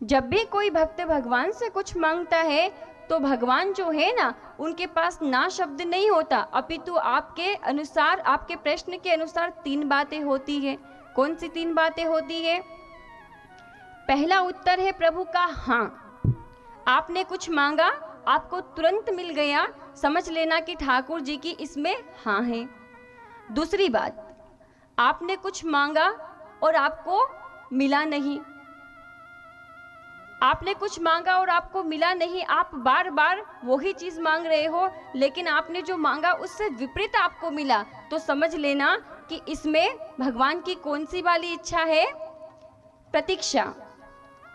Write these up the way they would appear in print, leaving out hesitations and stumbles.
जब भी कोई भक्त भगवान से कुछ मांगता है तो भगवान जो है ना, उनके पास ना शब्द नहीं होता, अपितु आपके अनुसार, आपके प्रश्न के अनुसार 3 बातें होती है। कौन सी 3 बातें होती है? पहला उत्तर है प्रभु का हाँ। आपने कुछ मांगा, आपको तुरंत मिल गया, समझ लेना कि ठाकुर जी की इसमें हाँ है। दूसरी बात, आपने कुछ मांगा और आपको मिला नहीं, आपने कुछ मांगा और आपको मिला नहीं, आप बार बार वही चीज मांग रहे हो, लेकिन आपने जो मांगा उससे विपरीत आपको मिला, तो समझ लेना कि इसमें भगवान की कौन सी वाली इच्छा है? प्रतीक्षा।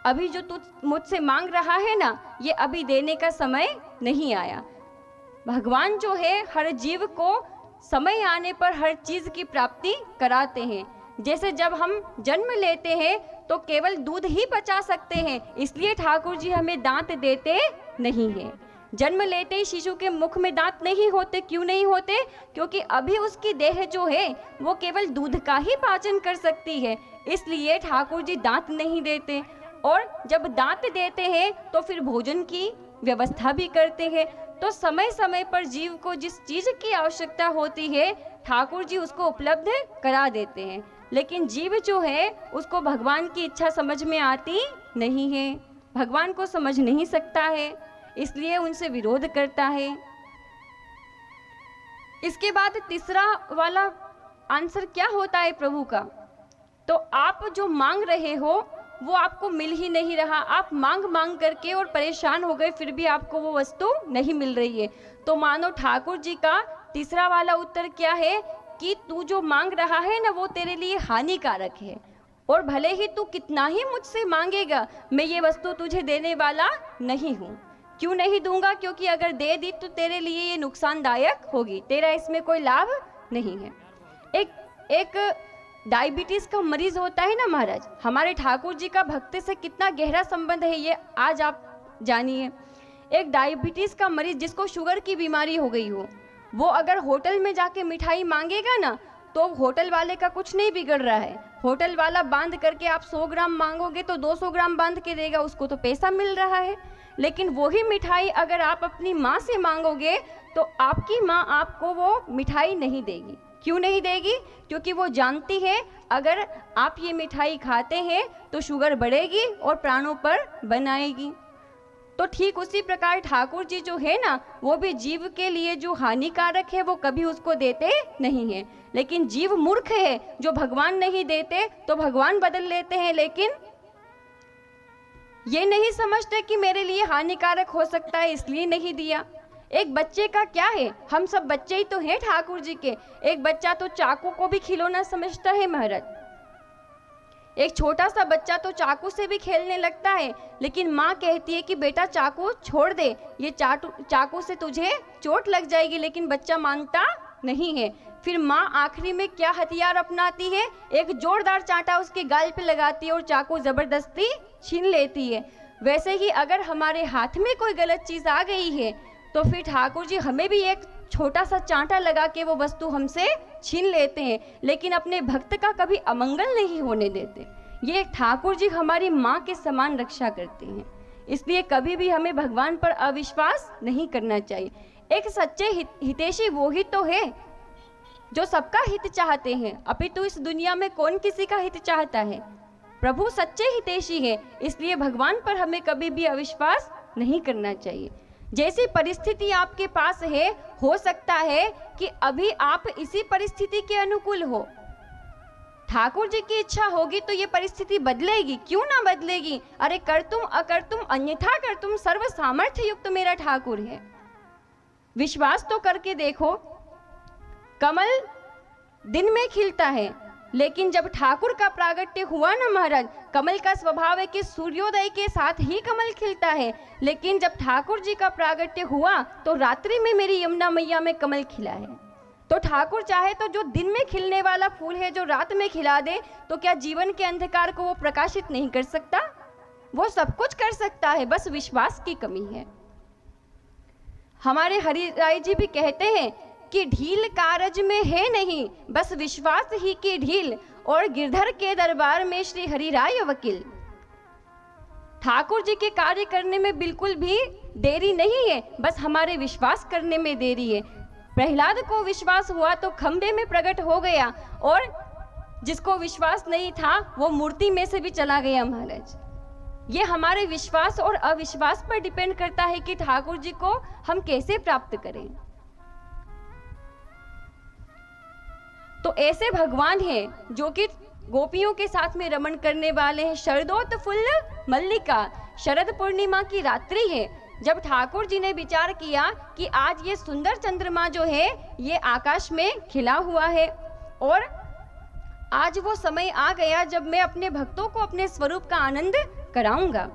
अभी जो तू मुझसे मांग रहा है ना, ये अभी देने का समय नहीं आया। भगवान जो है हर जीव को समय आने पर हर चीज की प्राप्ति कराते हैं। जैसे जब हम जन्म लेते हैं तो केवल दूध ही पचा सकते हैं, इसलिए ठाकुर जी हमें दांत देते नहीं हैं। जन्म लेते ही शिशु के मुख में दांत नहीं होते। क्यों नहीं होते? क्योंकि अभी उसकी देह जो है वो केवल दूध का ही पाचन कर सकती है, इसलिए ठाकुर जी दांत नहीं देते। और जब दांत देते हैं तो फिर भोजन की व्यवस्था भी करते हैं। तो समय समय पर जीव को जिस चीज की आवश्यकता होती है ठाकुर जी उसको उपलब्ध करा देते हैं, लेकिन जीव जो है उसको भगवान की इच्छा समझ में आती नहीं है, भगवान को समझ नहीं सकता है, इसलिए उनसे विरोध करता है। इसके बाद तीसरा वाला आंसर क्या होता है प्रभु का? तो आप जो मांग रहे हो वो आपको मिल ही नहीं रहा, आप मांग मांग करके और परेशान हो गए, फिर भी आपको वो वस्तु नहीं मिल रही है। तो मानो ठाकुर जी का तीसरा वाला उत्तर क्या है कि तू जो मांग रहा है ना वो तेरे लिए हानिकारक है, और भले ही तू कितना ही मुझसे मांगेगा मैं ये वस्तु तुझे देने वाला नहीं हूँ। क्यों नहीं दूंगा? क्योंकि अगर दे दी तो तेरे लिए ये नुकसानदायक होगी, तेरा इसमें कोई लाभ नहीं है। एक डायबिटीज का मरीज होता है ना महाराज, हमारे ठाकुर जी का भक्ति से कितना गहरा संबंध है ये आज आप जानिए। एक डायबिटीज का मरीज जिसको शुगर की बीमारी हो गई हो, वो अगर होटल में जाके मिठाई मांगेगा ना तो होटल वाले का कुछ नहीं बिगड़ रहा है। होटल वाला बांध करके आप 100 ग्राम मांगोगे तो 200 ग्राम बांध के देगा, उसको तो पैसा मिल रहा है। लेकिन वही मिठाई अगर आप अपनी माँ से मांगोगे तो आपकी माँ आपको वो मिठाई नहीं देगी। क्यों नहीं देगी? क्योंकि वो जानती है अगर आप ये मिठाई खाते हैं तो शुगर बढ़ेगी और प्राणों पर बनाएगी। तो ठीक उसी प्रकार ठाकुर जी जो है ना वो भी जीव के लिए जो हानिकारक है वो कभी उसको देते नहीं है। लेकिन जीव मूर्ख है, जो भगवान नहीं देते तो भगवान बदल लेते हैं, लेकिन ये नहीं समझते कि मेरे लिए हानिकारक हो सकता है इसलिए नहीं दिया। एक बच्चे का क्या है, हम सब बच्चे ही तो हैं ठाकुर जी के। एक बच्चा तो चाकू को भी खिलौना समझता है महाराज। एक छोटा सा बच्चा तो चाकू से भी खेलने लगता है, लेकिन माँ कहती है कि बेटा चाकू छोड़ दे, ये चाकू से तुझे चोट लग जाएगी, लेकिन बच्चा मानता नहीं है। फिर माँ आखिरी में क्या हथियार अपनाती है? एक जोरदार चांटा उसके गाल पे लगाती है और चाकू जबरदस्ती छीन लेती है। वैसे ही अगर हमारे हाथ में कोई गलत चीज आ गई है तो फिर ठाकुर जी हमें भी एक छोटा सा चांटा लगा के वो वस्तु हमसे छीन लेते हैं, लेकिन अपने भक्त का कभी अमंगल नहीं होने देते। ये ठाकुर जी हमारी माँ के समान रक्षा करते हैं, इसलिए कभी भी हमें भगवान पर अविश्वास नहीं करना चाहिए। एक सच्चे हितैषी वो ही तो है जो सबका हित चाहते हैं, अपितु इस दुनिया में कौन किसी का हित चाहता है? प्रभु सच्चे हितैषी है, इसलिए भगवान पर हमें कभी भी अविश्वास नहीं करना चाहिए। जैसी परिस्थिति आपके पास है, हो सकता है कि अभी आप इसी परिस्थिति के अनुकूल हो, ठाकुर जी की इच्छा होगी तो ये परिस्थिति बदलेगी, क्यों ना बदलेगी। अरे कर तुम अकर तुम अन्यथा कर तुम, सर्व सामर्थ्य युक्त मेरा ठाकुर है। विश्वास तो करके देखो, कमल दिन में खिलता है, लेकिन जब ठाकुर का प्रागट्य हुआ ना महाराज, कमल का स्वभाव है कि सूर्योदय के साथ ही कमल खिलता है, लेकिन जब ठाकुर जी का प्रागट्य हुआ तो रात्रि में मेरी यमुना मैया में कमल खिला है। तो ठाकुर चाहे तो जो दिन में खिलने वाला फूल है जो रात में खिला दे, तो क्या जीवन के अंधकार को वो प्रकाशित नहीं कर सकता? वो सब कुछ कर सकता है, बस विश्वास की कमी है। हमारे हरिराय जी भी कहते हैं कि ढील कारज में है नहीं, बस विश्वास ही की ढील, और गिरधर के दरबार में श्री हरिराय वकील। ठाकुर जी के कार्य करने में बिल्कुल भी देरी नहीं है, बस हमारे विश्वास करने में देरी है। प्रहलाद को विश्वास हुआ तो खंबे में प्रकट हो गया, और जिसको विश्वास नहीं था वो मूर्ति में से भी चला गया महाराज। ये हमारे विश्वास और अविश्वास पर डिपेंड करता है कि ठाकुर जी को हम कैसे प्राप्त करें। तो ऐसे भगवान हैं जो कि गोपियों के साथ में रमण करने वाले हैं। शरदोत फुल्ल मल्लिका, शरद पूर्णिमा की रात्रि है, जब ठाकुर जी ने विचार किया कि आज ये सुंदर चंद्रमा जो है ये आकाश में खिला हुआ है, और आज वो समय आ गया जब मैं अपने भक्तों को अपने स्वरूप का आनंद कराऊंगा।